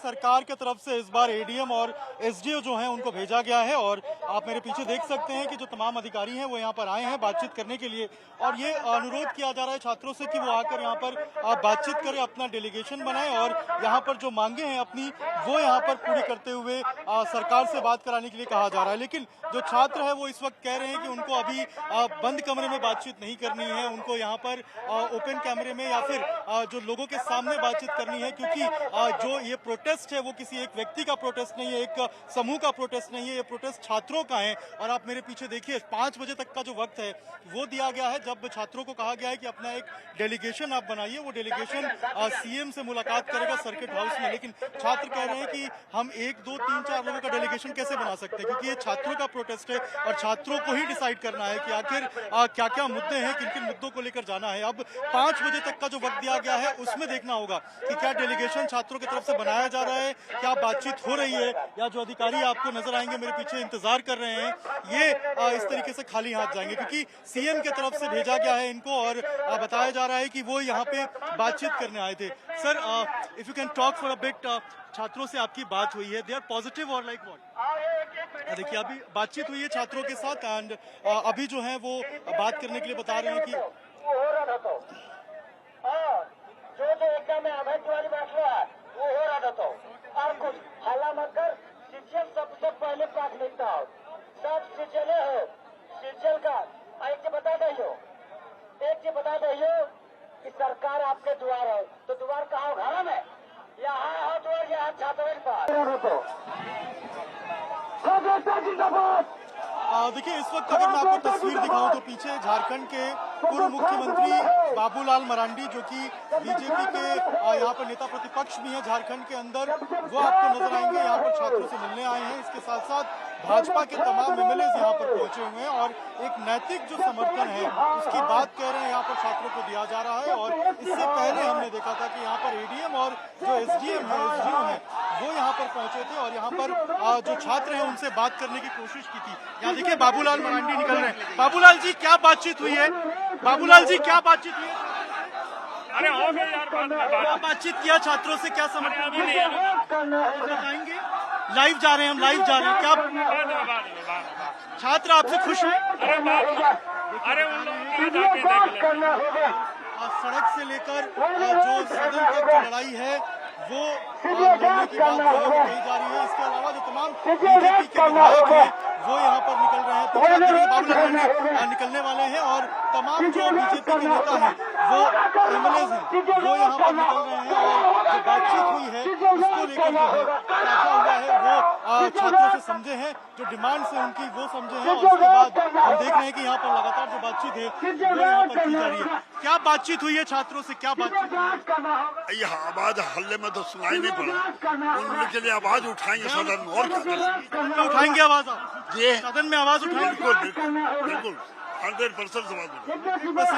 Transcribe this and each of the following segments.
सरकार की तरफ से इस बार एडीएम और एसडीओ जो हैं उनको भेजा गया है और आप मेरे पीछे देख सकते हैं कि जो तमाम अधिकारी हैं वो यहाँ पर आए हैं बातचीत करने के लिए और ये अनुरोध किया जा रहा है छात्रों से कि वो आकर यहाँ पर बातचीत करें, अपना डेलीगेशन बनाएं और यहाँ पर जो मांगे हैं अपनी वो यहाँ पर पूरी करते हुए सरकार से बात कराने के लिए कहा जा रहा है। लेकिन जो छात्र है वो इस वक्त कह रहे हैं कि उनको अभी बंद कमरे में बातचीत नहीं करनी है, उनको यहाँ पर ओपन कैमरे में या फिर जो लोगों के सामने बातचीत करनी है, क्योंकि जो ये प्रोटेस्ट है वो किसी एक व्यक्ति का प्रोटेस्ट नहीं है, एक समूह का प्रोटेस्ट नहीं है, ये प्रोटेस्ट छात्रों का है। और आप मेरे पीछे देखिए 5 बजे तक का जो वक्त है वो दिया गया है, जब छात्रों को कहा गया है कि अपना एक डेलीगेशन आप बनाइए। वो डेलीगेशन सीएम से मुलाकात करेगा सर्किट हाउस में। लेकिन छात्र कह रहे हैं कि हम 1, 2, 3, 4 लोगों का डेलीगेशन कैसे बना सकते हैं, क्योंकि ये छात्रों का प्रोटेस्ट है और छात्रों को ही डिसाइड करना है कि आखिर क्या क्या मुद्दे हैं, किन किन मुद्दों को लेकर जाना है। अब 5 बजे तक का जो वक्त दिया गया है उसमें देखना होगा कि क्या डेलीगेशन छात्रों की तरफ से बनाया जा रहा है, क्या बातचीत हो रही है, या जो अधिकारी आपको नजर आएंगे मेरे पीछे इंतजार कर रहे हैं ये इस तरीके से खाली हाथ जाएंगे, क्योंकि सीएम की तरफ से भेजा गया है इनको और बताया जा रहा है कि वो यहाँ पे बातचीत करने आए थे। Sir, if you can talk for a bit, छात्रों से आपकी बात हुई है, दे आर पॉजिटिव और लाइक व्हाट? देखिए अभी बातचीत हुई है छात्रों के साथ एंड अभी जो है वो बात करने के लिए बता रहे हैं कि जो एग्जाम में अभ्यर्थी वाली बैठला है वो हो रहा था और कुछ हल्ला मत कर। शिक्षण सबसे पहले प्राथमिकता हो, सब शिक्षले हो, शिक्षण का एक बता दो कि सरकार आपके द्वार है, तो द्वार कहाँ हो? घर में यहाँ हो द्वार, यहाँ छात्र देखिए इस वक्त अगर मैं आपको तस्वीर दिखाऊं तो पीछे झारखंड के पूर्व मुख्यमंत्री बाबूलाल मरांडी, जो कि बीजेपी के यहाँ पर नेता प्रतिपक्ष भी हैं झारखंड के अंदर, वो आपको नजर आएंगे। यहाँ पर छात्रों से मिलने आए हैं। इसके साथ साथ भाजपा के तमाम एमएलए यहाँ पर पहुंचे हुए हैं और एक नैतिक जो समर्थन है उसकी बात कह रहे हैं यहाँ पर छात्रों को दिया जा रहा है। और इससे पहले हमने देखा था कि यहाँ पर एडीएम और जो एसडीएम है, एसडीओ है, वो यहाँ पर पहुंचे थे और यहाँ पर जो छात्र हैं उनसे बात करने की कोशिश की थी। यहाँ देखिए बाबूलाल मरांडी निकल रहे हैं। बाबूलाल जी क्या बातचीत हुई है? बाबूलाल जी क्या बातचीत हुई है? अरे हो गई यार, बातचीत किया छात्रों से, क्या समर्थन बताएंगे? लाइव जा रहे हैं हम, लाइव जा रहे हैं। क्या छात्र आपसे खुश हैं? अरे उन लोग सड़क से लेकर जो सदन तक जो लड़ाई है वो लड़ने की बात कही जा रही है। इसके अलावा जो तमाम बीजेपी के विधायक हैं वो यहाँ पर निकल रहे हैं, बाबूलाल निकलने वाले हैं और तमाम जो बीजेपी के नेता हैं वो एमएलए हैं वो यहाँ पर निकल रहे हैं। और जो बातचीत हुई है उसको लेकर जो है क्या क्या हुआ है वो छात्रों से समझे हैं, जो डिमांड है उनकी वो समझे हैं। और उसके बाद हम देख रहे हैं कि यहाँ पर लगातार जो बातचीत है वो यहाँ पर की जा रही है। क्या बातचीत हुई है छात्रों से, क्या बातचीत? यह आवाज हल्ले में तो सुनाई नहीं पड़ा, उनके लिए आवाज उठाएंगे सदन में। और क्या उठाएंगे आवाज? आप सदन में आवाज उठाएंगे? बिल्कुल 100%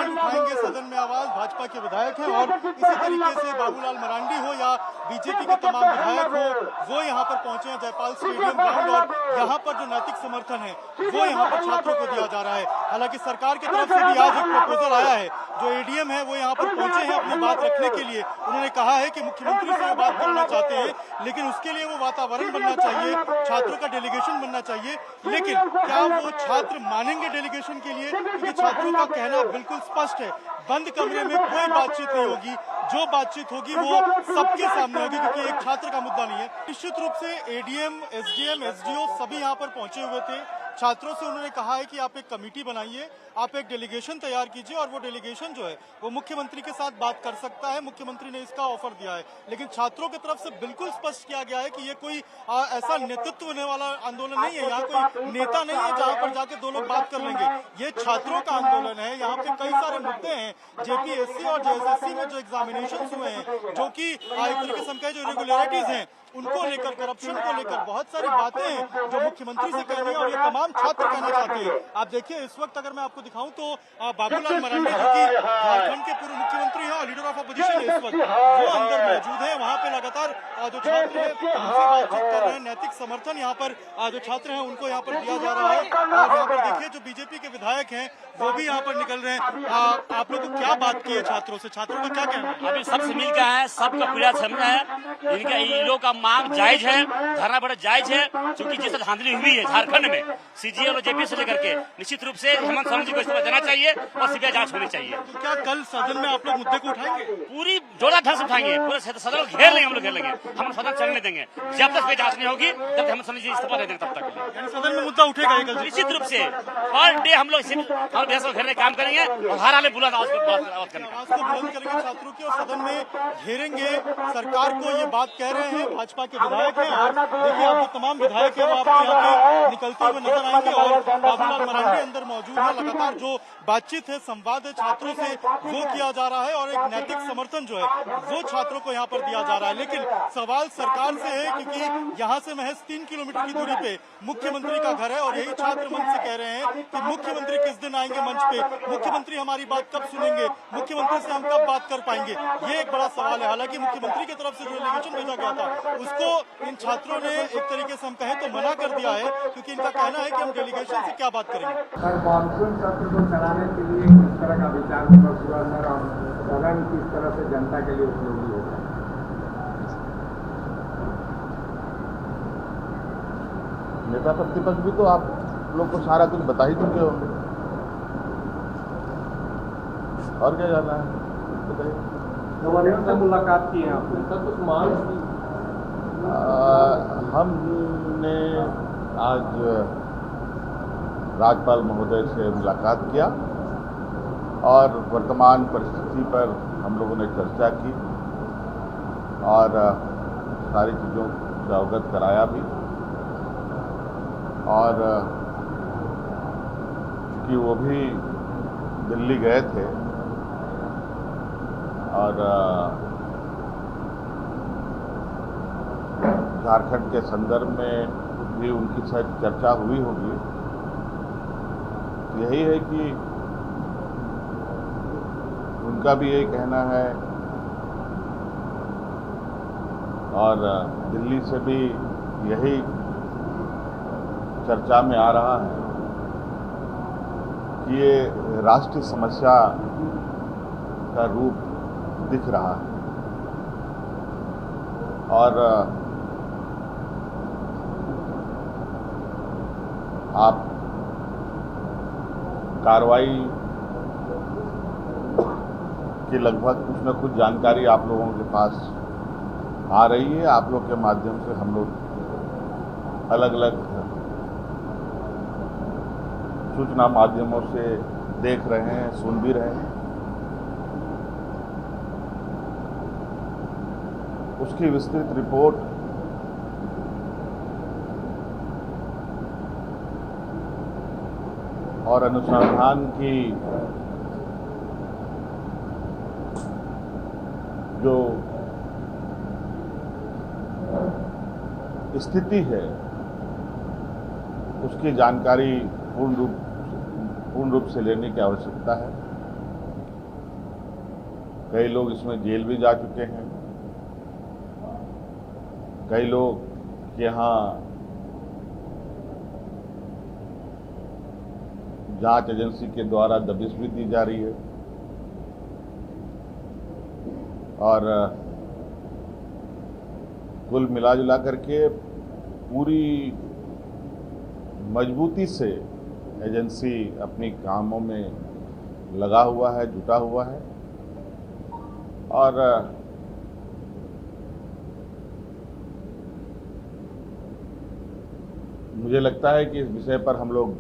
उठाएंगे सदन में आवाज। भाजपा के विधायक हैं और इसी तरीके से बाबूलाल मरांडी हो या बीजेपी के तमाम विधायक हो वो यहाँ पर पहुंचे हैं जयपाल स्टेडियम ग्राउंड और यहाँ पर जो नैतिक समर्थन है वो यहाँ पर छात्रों को दिया जा रहा है। हालांकि सरकार की तरफ से भी आज एक प्रपोजल आया है। जो एडीएम है वो यहाँ पर पहुंचे हैं अपनी बात रखने के लिए। उन्होंने कहा है कि मुख्यमंत्री से वो बात करना चाहते हैं, लेकिन उसके लिए वो वातावरण बनना चाहिए, छात्रों का डेलीगेशन बनना चाहिए। लेकिन क्या वो छात्र मानेंगे डेलीगेशन के लिए? क्योंकि छात्रों का कहना बिल्कुल स्पष्ट है, बंद कमरे में कोई बातचीत नहीं होगी, जो बातचीत होगी वो सबके सामने होगी, क्योंकि एक छात्र का मुद्दा नहीं है। निश्चित रूप से एडीएम, एसडीएम, एसडीओ सभी यहाँ पर पहुंचे हुए थे। छात्रों से उन्होंने कहा है कि आप एक कमेटी बनाइए, आप एक डेलीगेशन तैयार कीजिए और वो डेलीगेशन जो है वो मुख्यमंत्री के साथ बात कर सकता है। मुख्यमंत्री ने इसका ऑफर दिया है, लेकिन छात्रों की तरफ से बिल्कुल स्पष्ट किया गया है कि ये कोई ऐसा नेतृत्व होने वाला आंदोलन नहीं है, यहाँ कोई नेता नहीं है जहाँ पर जाके दो लोग बात कर लेंगे। ये छात्रों का आंदोलन है। यहाँ पे कई सारे मुद्दे हैं, जेपीएससी और जेएसएससी में जो एग्जामिनेशन हुए हैं, जो कि एक तरीके से हम कहें जो इरेगुलरिटीज हैं उनको लेकर, करप्शन को लेकर बहुत सारी बातें हैं जो मुख्यमंत्री से कहनी है और ये तमाम छात्र कहना चाहते हैं। आप देखिए इस वक्त अगर मैं आपको दिखाऊं तो बाबूलाल मरांडी जो कि झारखंड के पूर्व मुख्यमंत्री हैं और लीडर ऑफ अपोजिशन है इस वक्त, वो अंदर मौजूद है। वहाँ पे लगातार जो छात्र है उनसे बातचीत कर रहे हैं। नैतिक समर्थन यहाँ पर जो छात्र हैं उनको यहाँ पर दिया जा रहा है। और यहाँ पर देखिए जो बीजेपी के विधायक हैं वो भी यहाँ पर निकल रहे हैं। आप लोग को क्या बात की है छात्रों से, छात्रों का क्या कहना है? अभी सबसे मिलकर है, सबका पूरा समझा है, इनका इन लोग का मांग जायज है, धरना बड़ा जायज है, क्योंकि जिस धांधली हुई है झारखंड में सीजीए और जेपी से लेकर के, निश्चित रूप से हेमंत सोरेन जी को इस्तीफा देना चाहिए और सीबीआई जांच होनी चाहिए। तो क्या कल सदन में आप लोग मुद्दे को उठाएंगे? पूरी जोड़ा ढंग से उठाएंगे, पूरे सदन को घेर लेंगे, हम लोग घेर लेंगे, हम सदन चलने देंगे जब तक कोई जांच नहीं होगी, जब तक हेमंत सोरेन जी इस्तीफा दे देंगे तब तक। यानी सदन में मुद्दा उठेगा कल? निश्चित रूप से पर डे हम लोग हम देश को घेरने का काम करेंगे और हर हाल में बुलंद आवाज करने का। आवाज को बुलंद करेंगे छात्रों की और सदन में घेरेंगे सरकार को, ये बात कह रहे हैं भाजपा के विधायक हैं। और देखिए अब जो तमाम विधायक हैं वो आपको यहाँ पे निकलते हुए नजर आएंगे और बाबूलाल मरांडी अंदर मौजूद है। लगातार जो बातचीत है, संवाद है छात्रों से वो किया जा रहा है और एक नैतिक समर्थन जो है वो छात्रों को यहाँ पर दिया जा रहा है। लेकिन सवाल सरकार से है, क्योंकि यहाँ से महज 3 किलोमीटर की दूरी पे मुख्यमंत्री का घर है और यही छात्र मंच से कह रहे हैं कि मुख्यमंत्री किस दिन आएंगे मंच पे, मुख्यमंत्री हमारी बात कब सुनेंगे, मुख्यमंत्री से हम कब बात कर पाएंगे, ये एक बड़ा सवाल है। हालांकि मुख्यमंत्री की तरफ से जो डेलीगेशन भेजा गया था उसको इन छात्रों ने एक तरीके से हम कहें तो मना कर दिया है, क्योंकि इनका कहना है कि हम डेलीगेशन से क्या बात करेंगे। सर, मानसून सत्र को चलाने के लिए किस तरह का विचार विमर्श हुआ सर, और सदन किस तरह से जनता के लिए उपयोगी होगा? नेता प्रतिपक्ष भी तो आप लोग को सारा कुछ बता ही चुके होंगे, और क्या जानना है बताइए। गवर्नर से मुलाकात की है आपने? सर कुछ मांग की? हमने आज राज्यपाल महोदय से मुलाकात किया और वर्तमान परिस्थिति पर हम लोगों ने चर्चा की और सारी चीज़ों से अवगत कराया भी। और कि वो भी दिल्ली गए थे और झारखंड के संदर्भ में भी उनकी शायद चर्चा हुई होगी। यही है कि उनका भी यही कहना है और दिल्ली से भी यही चर्चा में आ रहा है कि ये राष्ट्रीय समस्या का रूप दिख रहा है और आप कार्रवाई की लगभग कुछ न कुछ जानकारी आप लोगों के पास आ रही है। आप लोग के माध्यम से हम लोग अलग अलग सूचना माध्यमों से देख रहे हैं, सुन भी रहे हैं। उसकी विस्तृत रिपोर्ट और अनुसंधान की जो स्थिति है उसकी जानकारी पूर्ण रूप से लेने की आवश्यकता है। कई लोग इसमें जेल भी जा चुके हैं, कई लोग यहाँ जांच एजेंसी के द्वारा दबिश भी दी जा रही है और कुल मिला करके पूरी मजबूती से एजेंसी अपनी कामों में लगा हुआ है, जुटा हुआ है और मुझे लगता है कि इस विषय पर हम लोग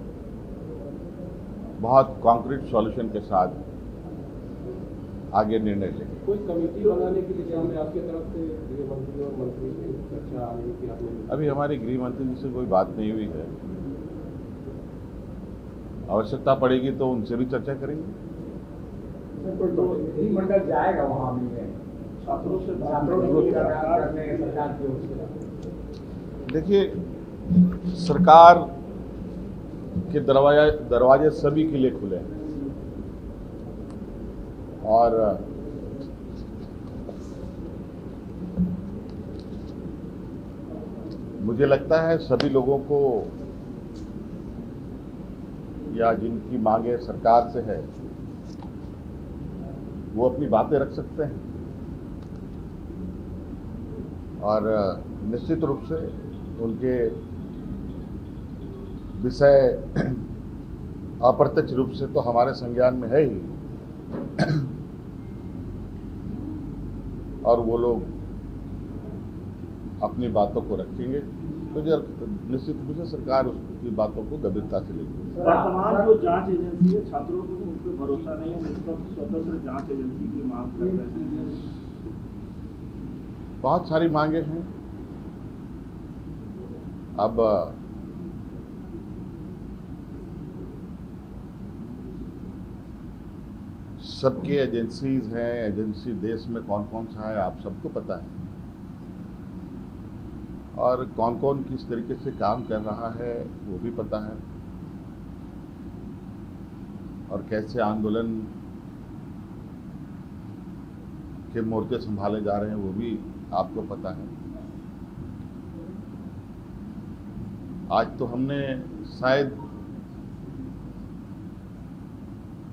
बहुत कॉन्क्रीट सॉल्यूशन के साथ आगे निर्णय लेंगे। कोई कमेटी बनाने की दिशा में आपकी तरफ से गृह मंत्री और मंत्री से चर्चा आने की आपने? अभी हमारे गृह मंत्री जी से कोई बात नहीं हुई है, आवश्यकता पड़ेगी तो उनसे भी चर्चा करेंगे। मंडल जाएगा वहाँ भी छात्रों से सरकार की ओर से? देखिए, सरकार के दरवाजे सभी के लिए खुले हैं और मुझे लगता है सभी लोगों को या जिनकी मांगे सरकार से है वो अपनी बातें रख सकते हैं और निश्चित रूप से उनके विषय अप्रत्यक्ष रूप से तो हमारे संज्ञान में है ही, और वो लोग अपनी बातों को रखेंगे तो निश्चित रूप से सरकार उसकी बातों को गंभीरता से लेगी। वर्तमान जो जांच एजेंसी है, छात्रों को उन पर भरोसा नहीं है, स्वतंत्र जांच एजेंसी की मांग कर रहे हैं। बहुत सारी मांगे हैं। अब सबकी एजेंसीज हैं, एजेंसी देश में कौन कौन सा है आप सबको पता है, और कौन कौन किस तरीके से काम कर रहा है वो भी पता है, और कैसे आंदोलन के मोर्चे संभाले जा रहे हैं वो भी आपको पता है। आज तो हमने शायद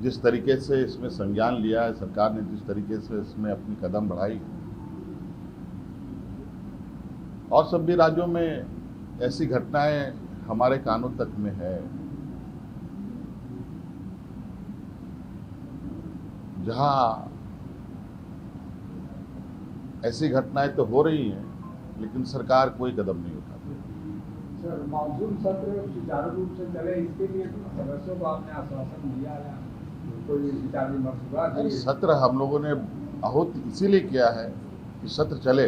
जिस तरीके से इसमें संज्ञान लिया है, सरकार ने जिस तरीके से इसमें अपनी कदम बढ़ाई, और सब भी राज्यों में ऐसी घटनाएं हमारे कानों तक में है जहां ऐसी घटनाएं तो हो रही हैं लेकिन सरकार कोई कदम नहीं उठाती। सर, मानसून सत्र सुचारू रूप से चले इसके लिए सदस्यों को आपने आश्वासन दिया है, कोई विचार विमर्श हुआ? सत्र हम लोगों ने बहुत इसीलिए किया है कि सत्र चले,